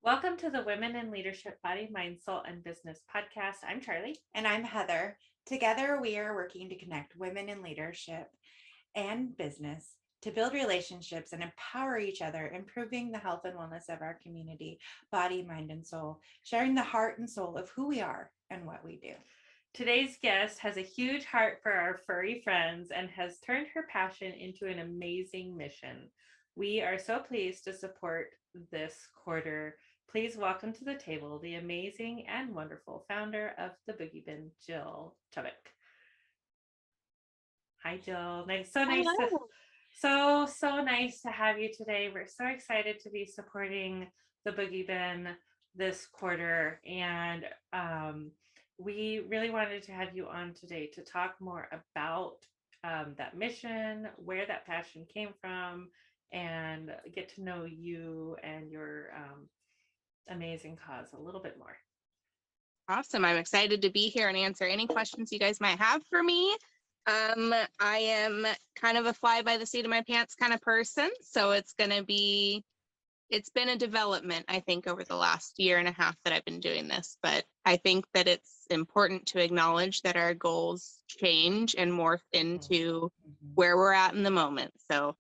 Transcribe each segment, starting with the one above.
Welcome to the Women in Leadership Body, Mind, Soul, and Business podcast. I'm Charlie. And I'm Heather. Together, we are working to connect women in leadership and business to build relationships and empower each other, improving the health and wellness of our community, body, mind, and soul, sharing the heart and soul of who we are and what we do. Today's guest has a huge heart for our furry friends and has turned her passion into an amazing mission. We are so pleased to support this quarter. Please welcome to the table the amazing and wonderful founder of the Boogie Bin, Jill Chubbuck. Hi, Jill. So nice to have you today. We're so excited to be supporting the Boogie Bin this quarter, and we really wanted to have you on today to talk more about that mission, where that passion came from, and get to know you and your amazing cause a little bit more. Awesome. I'm excited to be here and answer any questions you guys might have for me. I am kind of a fly by the seat of my pants kind of person. So it's been a development, I think, over the last year and a half that I've been doing this. But I think that it's important to acknowledge that our goals change and morph into where we're at in the moment. So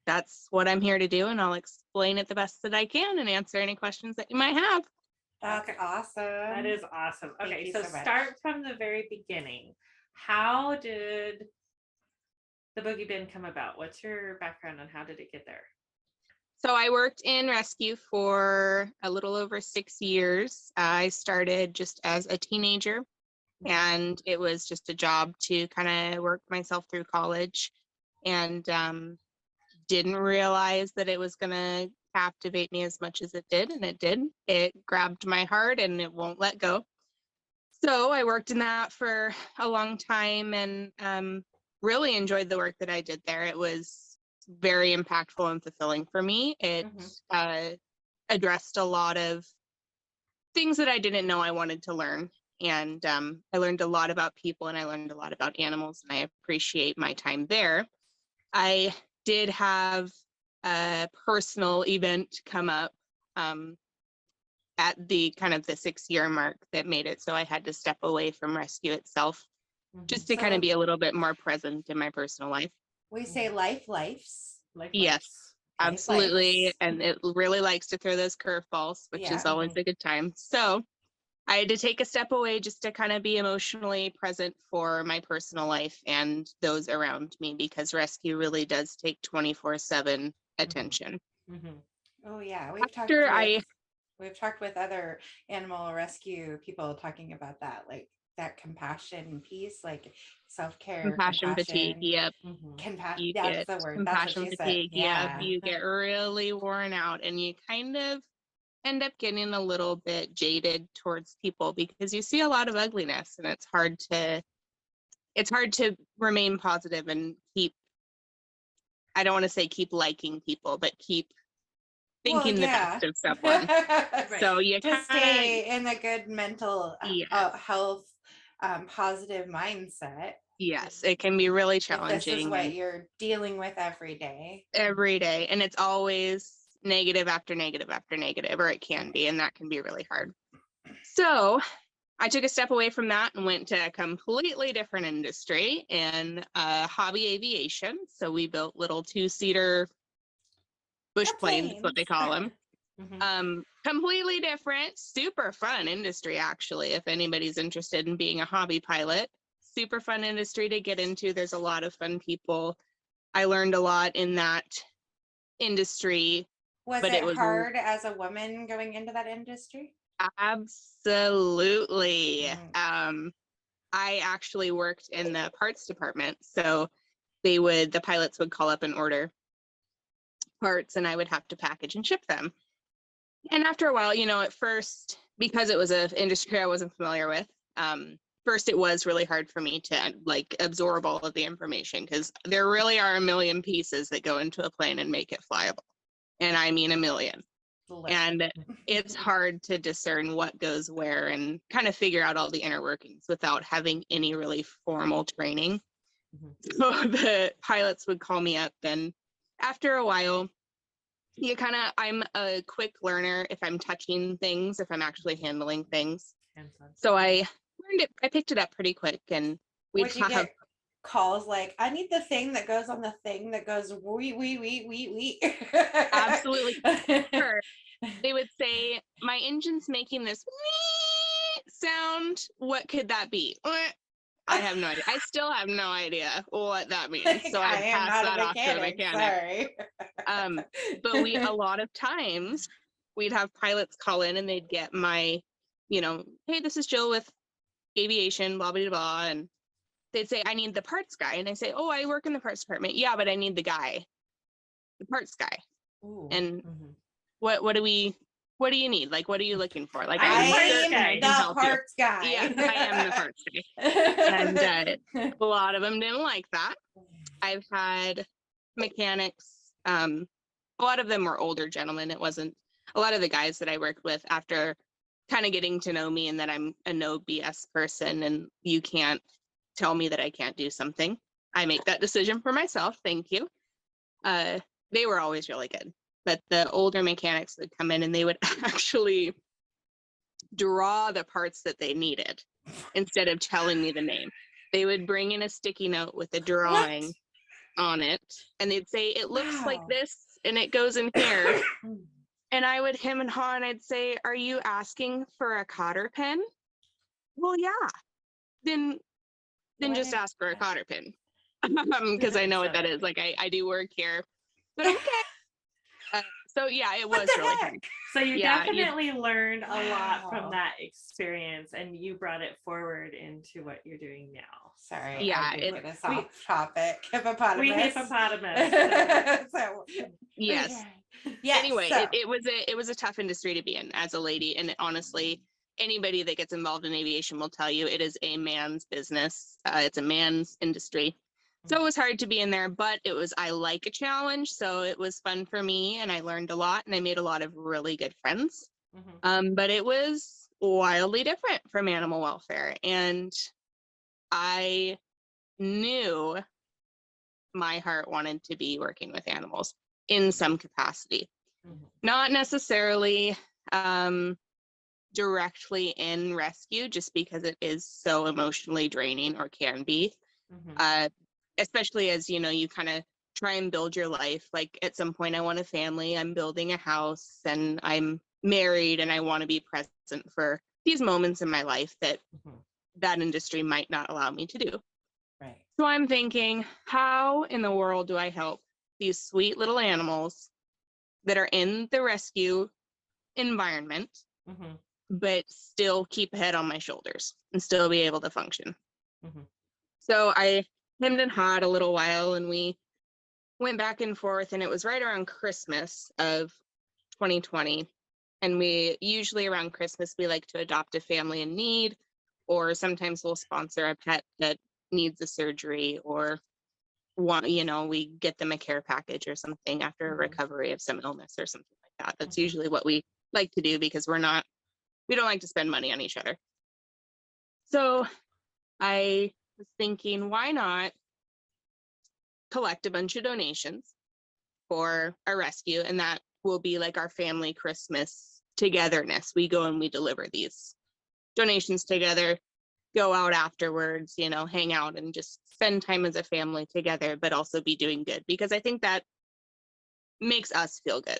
that's what I'm here to do. And I'll explain it the best that I can and answer any questions that you might have. That's awesome. That is awesome. Okay, so so start from the very beginning. How did the Boogie Bin come about? What's your background and how did it get there? So I worked in rescue for a little over 6 years. I started just as a teenager, and it was just a job to kind of work myself through college, and didn't realize that it was going to captivate me as much as it did, and it did. It grabbed my heart and it won't let go. So I worked in that for a long time and really enjoyed the work that I did there. It was very impactful and fulfilling for me. It addressed a lot of things that I didn't know I wanted to learn. And I learned a lot about people and I learned a lot about animals, and I appreciate my time there. I did have a personal event come up at the kind of the 6-year mark that made it so I had to step away from rescue itself, just to kind of be a little bit more present in my personal life. We say lives. Yes, absolutely. And it really likes to throw those curveballs, which is always a good time. So I had to take a step away just to kind of be emotionally present for my personal life and those around me, because rescue really does take 24/7 attention. Oh yeah, we've talked with other animal rescue people talking about that, like that compassion piece, like self-care, compassion fatigue. Yep. Compassion. That's the word. Compassion fatigue. Yeah. You get really worn out and you kind of end up getting a little bit jaded towards people because you see a lot of ugliness, and it's hard to remain positive and I don't want to say keep liking people, but keep thinking the best of someone. So you to stay in a good mental health, positive mindset. Yes, it can be really challenging. This is what you're dealing with every day. And it's always negative after negative after negative, or it can be, and that can be really hard. So I took a step away from that and went to a completely different industry in hobby aviation. So we built little 2-seater bush planes, is what they call them. Completely different, super fun industry, actually, if anybody's interested in being a hobby pilot. Super fun industry to get into. There's a lot of fun people. I learned a lot in that industry. Was it hard as a woman going into that industry? Absolutely. I actually worked in the parts department. So the pilots would call up and order parts, and I would have to package and ship them. And after a while, at first, because it was an industry I wasn't familiar with, first it was really hard for me to absorb all of the information, because there really are a million pieces that go into a plane and make it flyable. And I mean a million. And it's hard to discern what goes where and kind of figure out all the inner workings without having any really formal training. So the pilots would call me up, and after a while, I'm a quick learner if I'm touching things, if I'm actually handling things. Hands-on. So I picked it up pretty quick, and we'd Would you have, get calls like, I need the thing that goes on the thing that goes wee. absolutely. Sure. They would say, my engine's making this sound. What could that be? I have no idea. I still have no idea what that means. So I I'd am pass not that a off to a mechanic. mechanic. Sorry. But a lot of times we'd have pilots call in and they'd get my, hey, this is Jill with aviation, blah, blah, blah. And they'd say, I need the parts guy. And I say, oh, I work in the parts department. Yeah, but I need the parts guy. Ooh. And Mhm. what do you need? Like, what are you looking for? Like, I'm I'm the parts certain guy. I can the help you. parts guy. Yes, I am the parts guy. And a lot of them didn't like that. I've had mechanics, a lot of them were older gentlemen. It wasn't a lot of the guys that I worked with after kind of getting to know me and that I'm a no BS person and you can't tell me that I can't do something. I make that decision for myself. Thank you. They were always really good. But the older mechanics would come in and they would actually draw the parts that they needed instead of telling me the name. They would bring in a sticky note with a drawing on it and they'd say, it looks like Wow. this and it goes in here. And I would hem and haw and I'd say, are you asking for a cotter pin? Well, yeah. Then just ask for a cotter pin. Because I know what that is. Like I do work here. But okay. So yeah, it was really fun. So you Yeah, definitely learned a lot Wow. from that experience, and you brought it forward into what you're doing now. Sorry. Yeah, I did get us off topic. Hippopotamus. We hippopotamus. So, Yes. okay. Yes. Anyway, so. it was a tough industry to be in as a lady, and honestly, anybody that gets involved in aviation will tell you it is a man's business. It's a man's industry. So it was hard to be in there, but I like a challenge. So it was fun for me and I learned a lot and I made a lot of really good friends. Mhm. But it was wildly different from animal welfare. And I knew my heart wanted to be working with animals in some capacity. Mhm. Not necessarily directly in rescue, just because it is so emotionally draining or can be. Mhm. Especially as you kind of try and build your life. Like at some point I want a family, I'm building a house and I'm married and I want to be present for these moments in my life that Mhm. that industry might not allow me to do. Right. So I'm thinking, how in the world do I help these sweet little animals that are in the rescue environment, Mhm. but still keep a head on my shoulders and still be able to function? Mhm. So I hemmed and hawed a little while and we went back and forth, and it was right around Christmas of 2020. And we usually around Christmas, we like to adopt a family in need, or sometimes we'll sponsor a pet that needs a surgery, or we get them a care package or something after a Mhm. recovery of some illness or something like that. That's Mhm. usually what we like to do because we don't like to spend money on each other. So I was thinking, why not collect a bunch of donations for a rescue, and that will be like our family Christmas togetherness. We go and we deliver these donations together, go out afterwards, hang out and just spend time as a family together, but also be doing good, because I think that makes us feel good.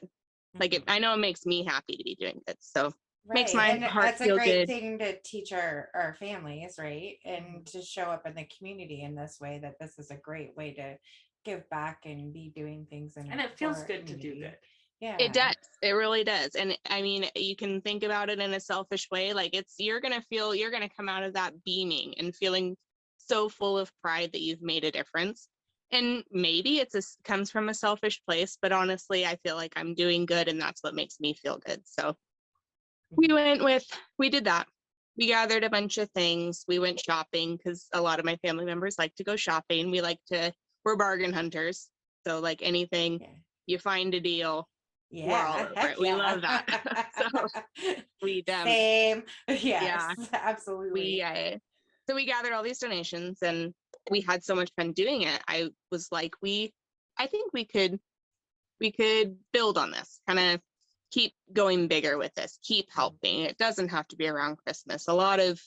Like I know it makes me happy to be doing good, so makes my And heart that's a feel great good. thing to teach our families, right? And to show up in the community in this way, that this is a great way to give back and be doing things. And it feels good to do good. Yeah. It does. It really does. And I mean, you can think about it in a selfish way. Like you're going to come out of that beaming and feeling so full of pride that you've made a difference. And maybe comes from a selfish place, but honestly, I feel like I'm doing good and that's what makes me feel good. So we did that. We gathered a bunch of things. We went shopping because a lot of my family members like to go shopping. We're bargain hunters. So like anything, you find a deal. Yeah. We love that. So we same. Yes, yeah, absolutely. So we gathered all these donations and we had so much fun doing it. I was like, I think we could we could build on this, kind of keep going bigger with this, keep helping. It doesn't have to be around Christmas. A lot of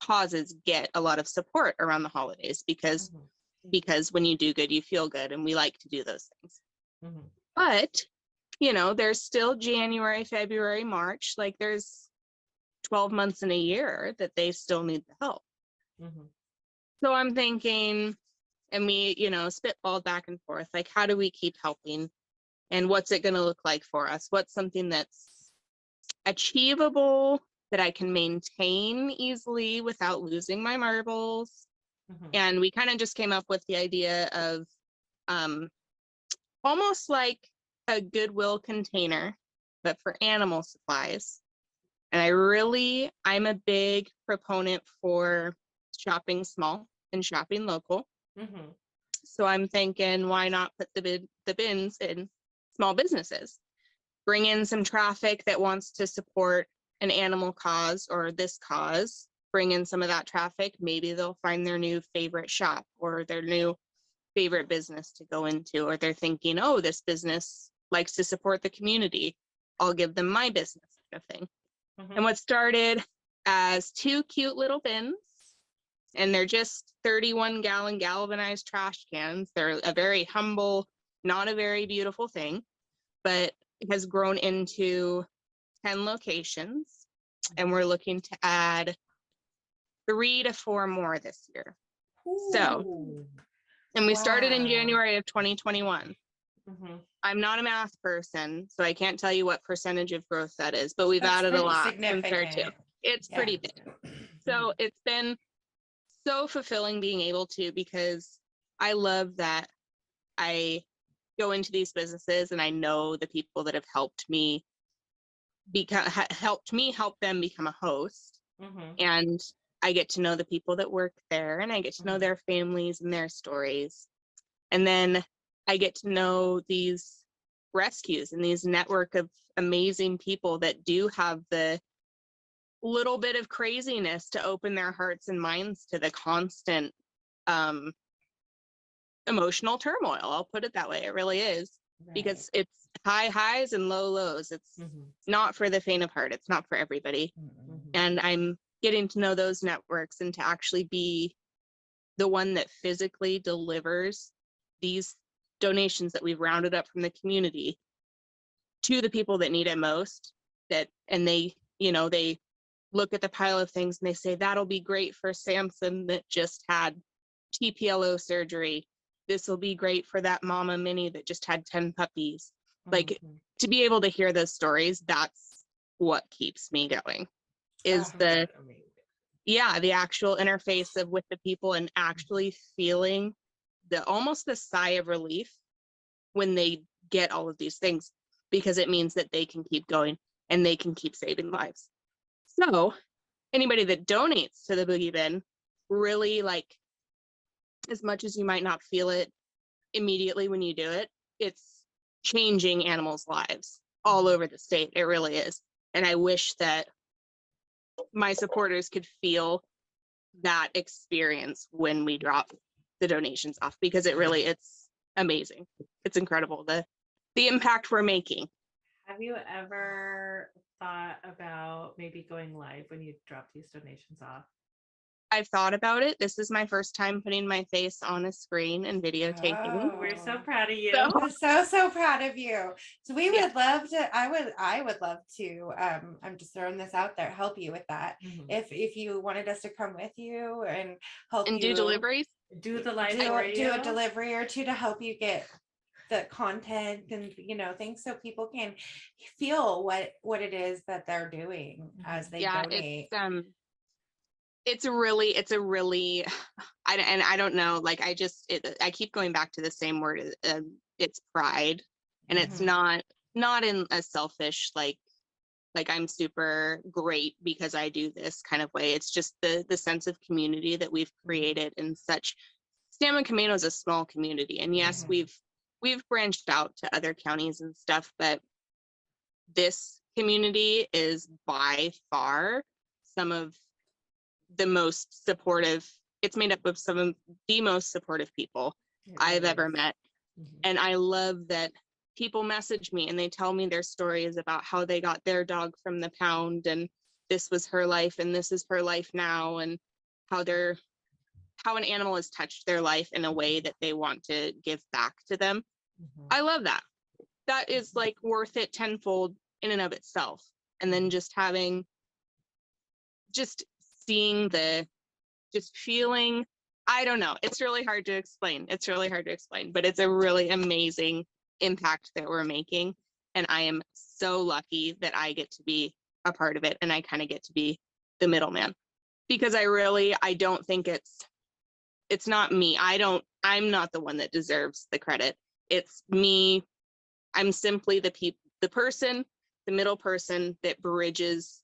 causes get a lot of support around the holidays because when you do good, you feel good, and we like to do those things. But, you know, there's still January, February, March, like there's 12 months in a year that they still need the help. So I'm thinking, and we, you know, spitballed back and forth, like, how do we keep helping? And what's it going to look like for us? What's something that's achievable, that I can maintain easily without losing my marbles? And we kind of just came up with the idea of almost like a Goodwill container, but for animal supplies. And I'm a big proponent for shopping small and shopping local. So I'm thinking, why not put the bins in small businesses? Bring in some traffic that wants to support an animal cause or this cause. Bring in some of that traffic. Maybe they'll find their new favorite shop or their new favorite business to go into, or they're thinking, oh, this business likes to support the community. I'll give them my business, kind of thing. And what started as 2 cute little bins, and they're just 31-gallon galvanized trash cans. They're a very humble, not a very beautiful thing, but it has grown into 10 locations, and we're looking to add 3 to 4 more this year. So, and we started in January of 2021. I'm not a math person, so I can't tell you what percentage of growth that is, but we've added a lot compared to. It's pretty big. So it's been so fulfilling being able to, because I love that I go into these businesses and I know the people that have helped me help them become a host. And I get to know the people that work there, and I get to know their families and their stories. And then I get to know these rescues and these network of amazing people that do have the little bit of craziness to open their hearts and minds to the constant emotional turmoil. I'll put it that way. It really is, because it's high highs and low lows. It's not for the faint of heart. It's not for everybody. And I'm getting to know those networks and to actually be the one that physically delivers these donations that we've rounded up from the community to the people that need it most. And they, you know, they look at the pile of things and they say, that'll be great for Samson that just had TPLO surgery. This will be great for that mama Minnie that just had 10 puppies. Like, to be able to hear those stories, that's what keeps me going, is the actual interface with the people, and actually feeling almost the sigh of relief when they get all of these things, because it means that they can keep going and they can keep saving lives. So anybody that donates to the Boogie Bin, really, like, as much as you might not feel it immediately when you do it, it's changing animals' lives all over the state. It really is. And I wish that my supporters could feel that experience when we drop the donations off, because it's amazing. It's incredible, the impact we're making. Have you ever thought about maybe going live when you drop these donations off? I've thought about it. This is my first time putting my face on a screen and videotaping. We're so proud of you. So proud of you. So we would love to, I would love to, I'm just throwing this out there, help you with that. If you wanted us to come with you and help you do deliveries, do the live do a delivery or two to help you get the content and, you know, things, so people can feel what it is that they're doing as they donate. It's a really I don't know, like, I keep going back to the same word. It's pride, and it's not in a selfish, like I'm super great because I do this kind of way. It's just the sense of community that we've created in such. San Camino is a small community, and yes, we've branched out to other counties and stuff, but this community is by far some of the most supportive. It's made up of some of the most supportive people I've ever met. And I love that people message me and they tell me their stories about how they got their dog from the pound, and this was her life and this is her life now, and how an animal has touched their life in a way that they want to give back to them. I love that. That is like worth it tenfold in and of itself. And then just seeing just feeling, I don't know. It's really hard to explain. But it's a really amazing impact that we're making. And I am so lucky that I get to be a part of it. And I kind of get to be the middleman, because I don't think it's not me. I'm not the one that deserves the credit. It's me. I'm simply the middle person that bridges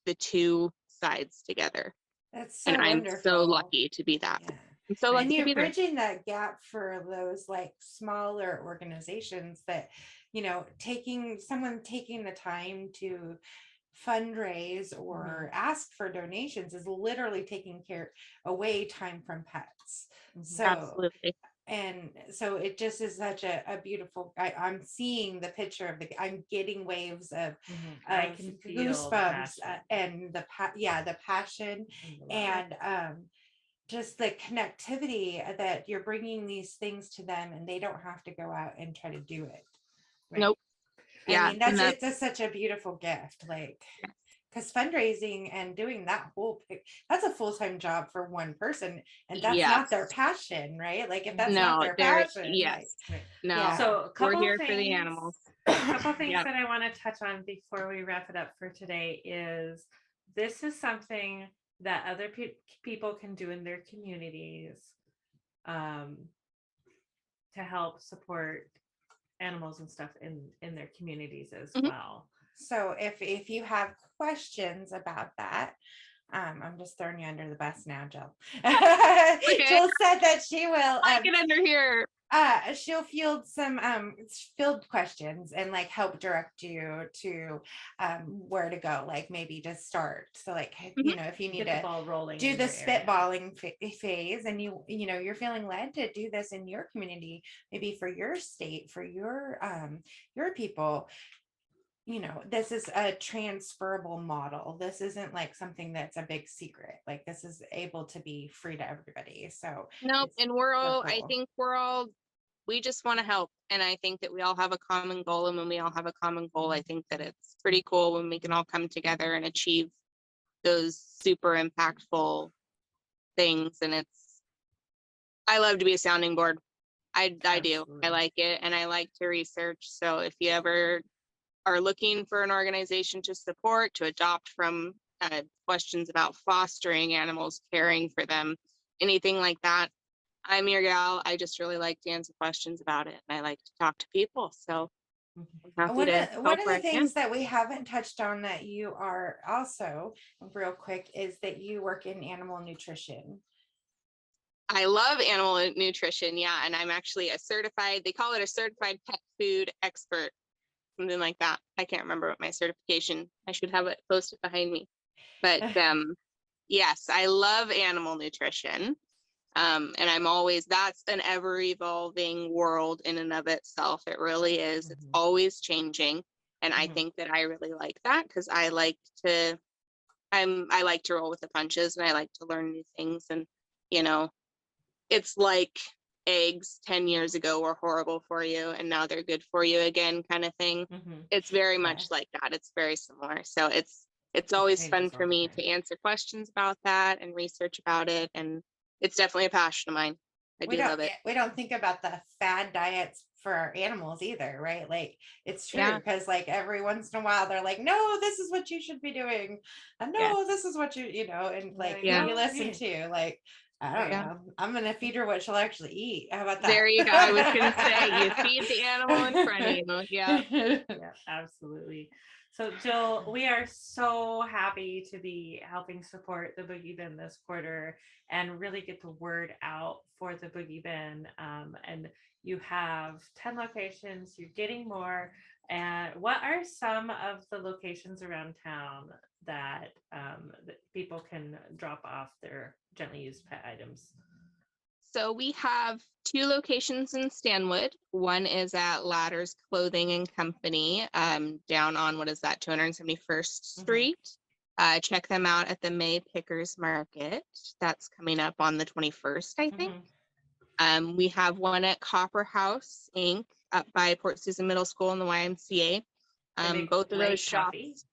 the two sides together. That's so And I'm wonderful. so lucky to be that. Yeah. I'm so lucky And to you're be there. bridging that gap for those like smaller organizations that, someone taking the time to fundraise or ask for donations is literally taking away time from pets. So Absolutely. and so it just is such a beautiful, I'm seeing the picture of I'm getting waves of I can feel goosebumps, the passion. and the passion and just the connectivity that you're bringing these things to them, and they don't have to go out and try to do it. Right? Nope. Yeah. I mean, it's such a beautiful gift, like, because fundraising and doing that that's a full-time job for one person, and that's not their passion, right? Like, if that's not their passion, yes. like, No. yeah. So We're here for the animals. A couple things that I want to touch on before we wrap it up for today is this is something that other people can do in their communities to help support animals and stuff in their communities as well. So if you have questions about that, I'm just throwing you under the bus now, Jill. Jill said that she will get under here. She'll field some questions and like help direct you to where to go, like maybe to start. So like, if you need Get the ball rolling, do the spitballing phase, and you're feeling led to do this in your community, maybe for your state, for your people, this is a transferable model. This isn't like something that's a big secret. Like, this is able to be free to everybody. So nope. And I think we just want to help. And I think that we all have a common goal. And when we all have a common goal, I think that it's pretty cool when we can all come together and achieve those super impactful things. And I love to be a sounding board. I do. I like it. And I like to research. So if you ever are looking for an organization to support, to adopt from, questions about fostering animals, caring for them, anything like that, I'm your gal. I just really like to answer questions about it, and I like to talk to people. So one of the things that we haven't touched on that you are also, real quick, is that you work in animal nutrition. I love animal nutrition. Yeah. And I'm actually they call it a certified pet food expert, something like that. I can't remember what my certification, I should have it posted behind me. But yes, I love animal nutrition. And that's an ever evolving world in and of itself. It really is. It's always changing. And I think that I really like that, because I like to roll with the punches, and I like to learn new things. And, it's like eggs 10 years ago were horrible for you, and now they're good for you again, kind of thing. It's very much like that. It's very similar. So it's always fun for me to answer questions about that and research about it. And it's definitely a passion of mine. I do love it. We don't think about the fad diets for our animals either, right? Like, it's true, because like every once in a while they're like, no, this is what you should be doing, and no, this is what and like you listen to, like, I don't know, I'm gonna feed her what she'll actually eat. How about that? There you go. I was gonna say, you feed the animal in front of you. Yeah. Yeah, absolutely. So Jill, we are so happy to be helping support the Boogie Bin this quarter and really get the word out for the Boogie Bin. And you have 10 locations, you're getting more. And what are some of the locations around town that people can drop off their gently used pet items? So we have 2 locations in Stanwood. One is at Ladders Clothing and Company, down on, what is that, 271st Street. Check them out at the May Pickers Market. That's coming up on the 21st, I think. We have one at Copper House Inc. up by Port Susan Middle School in the YMCA. Both of those shops,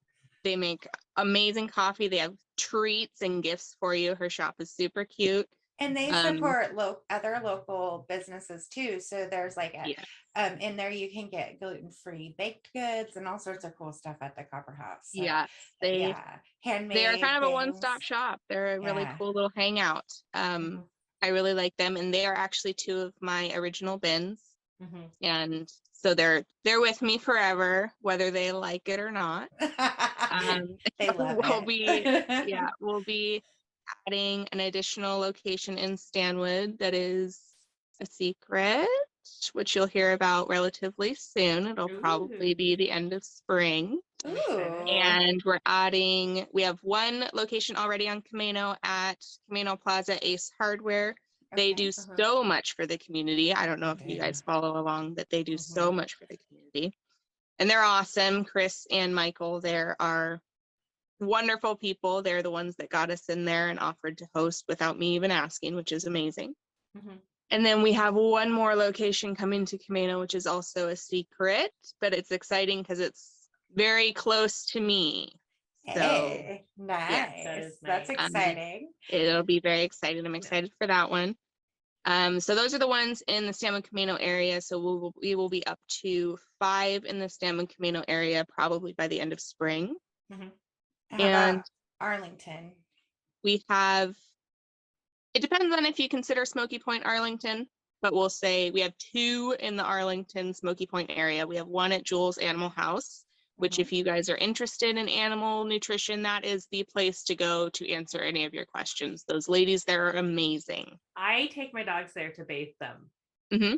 they make amazing coffee. They have treats and gifts for you. Her shop is super cute. And they support other local businesses too. So there's like in there you can get gluten-free baked goods and all sorts of cool stuff at the Copper House. So, handmade. They're kind of things. a one-stop shop. They're a really cool little hangout. I really like them, and they are actually 2 of my original bins. And so they're with me forever, whether they like it or not. They love it. We'll be adding an additional location in Stanwood that is a secret, which you'll hear about relatively soon. It'll probably be the end of spring. And we have 1 location already on Camino at Camino Plaza Ace Hardware. They do so much for the community. I don't know if you guys follow along, but they do so much for the community. And they're awesome. Chris and Michael there are wonderful people. They're the ones that got us in there and offered to host without me even asking, which is amazing. And then we have 1 more location coming to Camino, which is also a secret, but it's exciting because it's very close to me. Hey, nice. Yeah, That's exciting. It'll be very exciting. I'm excited for that one. So those are the ones in the Stanwood Camino area. So we will be up to 5 in the Stanwood Camino area probably by the end of spring. How about Arlington? We have, it depends on if you consider Smoky Point Arlington, but we'll say we have 2 in the Arlington Smoky Point area. We have 1 at Jules Animal House, which if you guys are interested in animal nutrition, that is the place to go to answer any of your questions. Those ladies there are amazing. I take my dogs there to bathe them. Mm-hmm.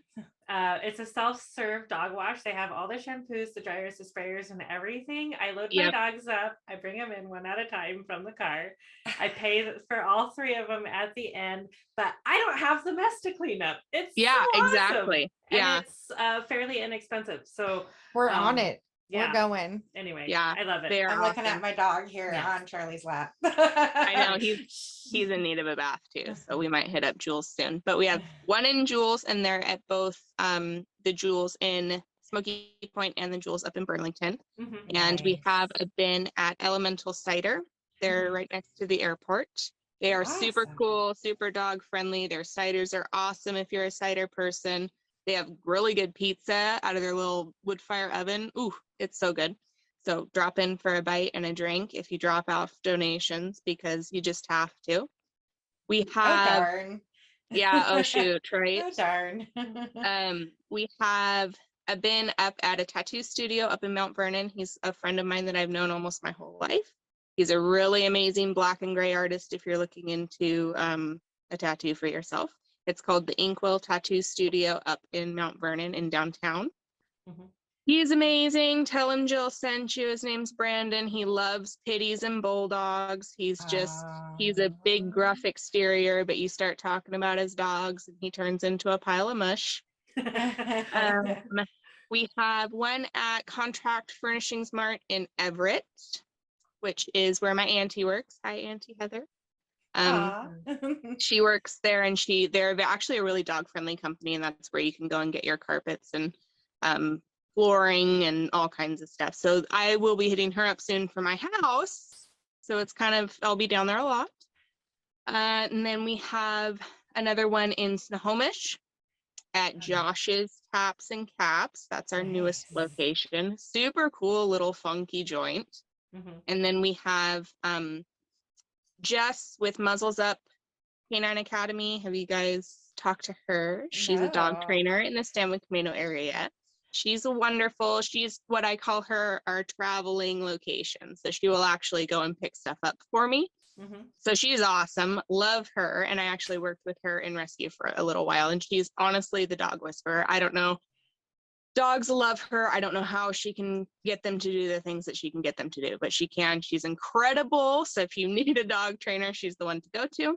It's a self-serve dog wash. They have all the shampoos, the dryers, the sprayers, and everything. I load my dogs up. I bring them in one at a time from the car. I pay for all 3 of them at the end, but I don't have the mess to clean up. It's so awesome. Exactly. And it's fairly inexpensive. So we're on it. Yeah. We're going. Anyway, I love it. I'm looking at my dog here on Charlie's lap. I know he's in need of a bath too, so we might hit up Jules soon. But we have 1 in Jules, and they're at both the Jules in Smoky Point and the Jules up in Burlington. And we have a bin at Elemental Cider. They're right next to the airport. They are super cool, super dog friendly. Their ciders are awesome if you're a cider person. They have really good pizza out of their little wood fire oven. Ooh, it's so good. So drop in for a bite and a drink if you drop off donations, because you just have to. We have, oh darn. Oh shoot, right? Oh darn. We have a bin up at a tattoo studio up in Mount Vernon. He's a friend of mine that I've known almost my whole life. He's a really amazing black and gray artist if you're looking into a tattoo for yourself. It's called the Inkwell Tattoo Studio up in Mount Vernon in downtown. He's amazing. Tell him Jill sent you. His name's Brandon. He loves pitties and bulldogs. He's a big gruff exterior, but you start talking about his dogs and he turns into a pile of mush. We have 1 at Contract Furnishings Mart in Everett, which is where my auntie works. Hi, Auntie Heather. She works there, and they're actually a really dog friendly company, and that's where you can go and get your carpets and flooring and all kinds of stuff. So I will be hitting her up soon for my house. So it's I'll be down there a lot. And then we have another one in Snohomish at Josh's Taps and Caps. That's our newest location. Super cool little funky joint. And then we have Jess with Muzzles Up Canine Academy. Have you guys talked to her? She's a dog trainer in the Stanwood Camino area. She's wonderful. She's what I call our traveling location. So she will actually go and pick stuff up for me. So she's awesome. Love her. And I actually worked with her in rescue for a little while. And she's honestly the dog whisperer. I don't know. Dogs love her. I don't know how she can get them to do the things that she can get them to do, but she can. She's incredible. So if you need a dog trainer, she's the one to go to.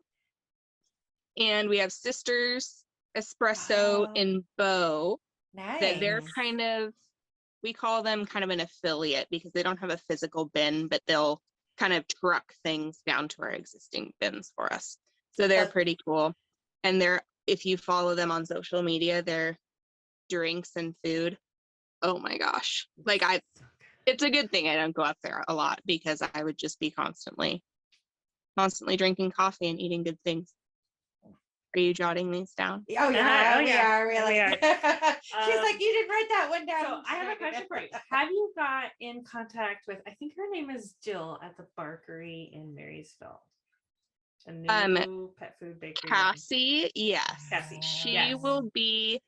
And we have Sisters Espresso Oh, in Bow that they're nice. kind of, we call them kind of an affiliate because they don't have a physical bin, but they'll kind of truck things down to our existing bins for us. So they're So- pretty cool. And they're, if you follow them on social media, their drinks and food, oh my gosh. Like it's a good thing I don't go up there a lot because I would just be constantly drinking coffee and eating good things. Are you jotting these down? Oh yeah, Oh, we yeah. are really. We are. She's like, you didn't write that one down. So I have a question for you. Have you got in contact with, I think her name is Jill at the Barkery in Marysville? A new pet food bakery. Cassie, yes. Cassie, She yes. will be,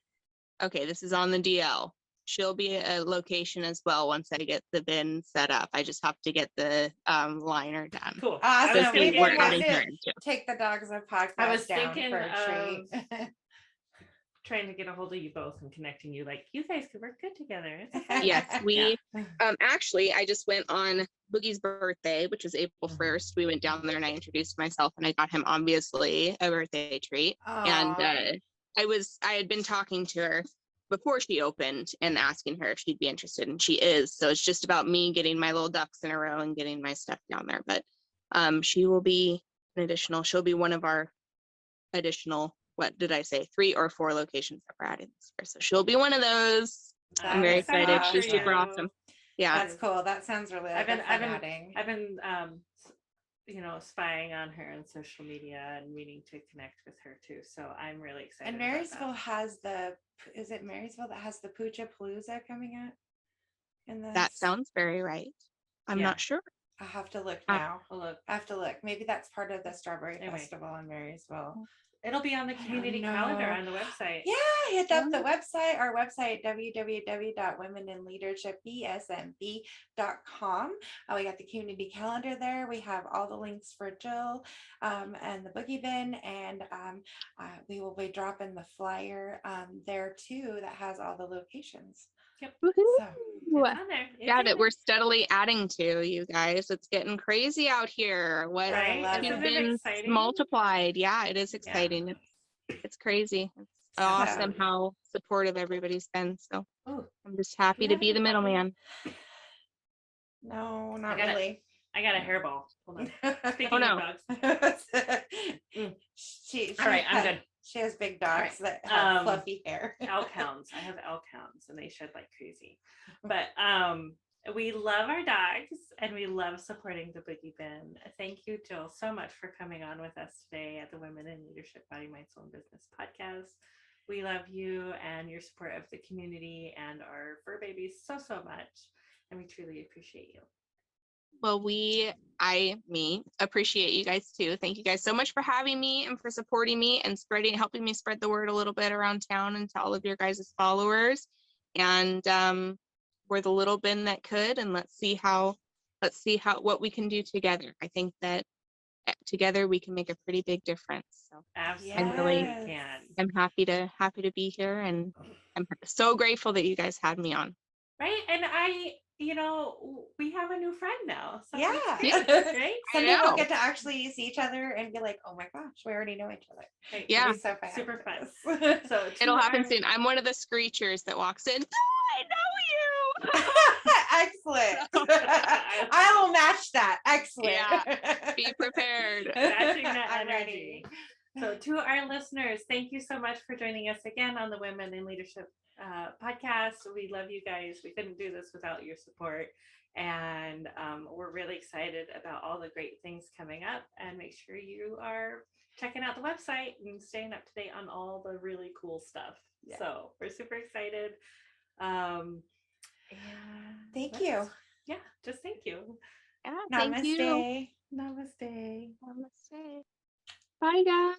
okay, this is on the DL. She'll be a location as well once I get the bin set up. I just have to get the liner done. Cool. Awesome. I was We We're thinking, did want adding her to into. take the dogs of podcast I was down thinking for a treat. trying to get a hold of you both and connecting you, like you guys could work good together. It's a fun- Yes, we Yeah. actually I just went on Boogie's birthday, which was April 1st. We went down there and I introduced myself and I got him obviously a birthday treat. And Aw. I had been talking to her before she opened and asking her if she'd be interested, and she is. So it's just about me getting my little ducks in a row and getting my stuff down there. But she will be she'll be one of our additional, what did I say, 3 or 4 locations that we're adding this year. So she'll be one of those. I'm very excited excited. for She's super you. awesome. Yeah. That's cool. That sounds really like I've been adding. spying on her on social media and meaning to connect with her too. So I'm really excited. And about Marysville that. has is it Marysville that has the Pooja Palooza coming up? In the That sounds very right. I'm Yeah. not sure. I'll have to look Uh, now. Oh, look, I have to look. Maybe that's part of the Strawberry Anyway. Festival in Marysville. it'll be on the I don't community calendar know. on the website. Yeah, hit up the website, our website, www.womeninleadershipbsmb.com. We got the community calendar there. We have all the links for Jill and the Boogie Bin, and we will be dropping the flyer there too that has all the locations. Woohoo. So It's on there. It's Yeah, in that there. we're steadily adding to, you guys. It's getting crazy out here. What Right? love you've Isn't it. it been exciting? multiplied. Yeah, it is exciting. It's crazy. It's awesome how supportive everybody's been. So Ooh, I'm just happy to be the middleman. no, not got it. really. I got a hairball. Hold on. Speaking Oh, no. of dogs. she All right, I'm good. She has big dogs All that have Um, fluffy hair. elk hounds. I have elk hounds and they shed like crazy. But we love our dogs and we love supporting the Boogie Bin. Thank you, Jill, so much for coming on with us today at the Women in Leadership Body, Mind, Soul, and Business podcast. We love you and your support of the community and our fur babies so helped, and we truly appreciate you. Well, me appreciate you guys too. Thank you guys so much for having me and for supporting me and helping me spread the word a little bit around town and to all of your guys' followers. And we're the little bin that could, and let's see what we can do together. I think that together we can make a pretty big difference. So Absolutely Yes. can. I'm happy to be here, and I'm so grateful that you guys had me on. Right. And we have a new friend now. So Yeah. it's great, right? Someday know. we'll get to actually see each other and be like, oh my gosh, we already know each other. Right. Yeah. It'll be so fun. Super fun. fun. So It'll happen soon. I'm one of the screechers that walks in. I know you. Excellent. I will match that. Excellent. Yeah. Be prepared. matching that I'm energy. So to our listeners, thank you so much for joining us again on the Women in Leadership podcast. We love you guys. We couldn't do this without your support. And we're really excited about all the great things coming up, and make sure you are checking out the website and staying up to date on all the really cool stuff. Yeah. So we're super excited. And Thank you. Yeah, just thank you. Yeah, Namaste. thank you. Namaste. Namaste. Bye, guys.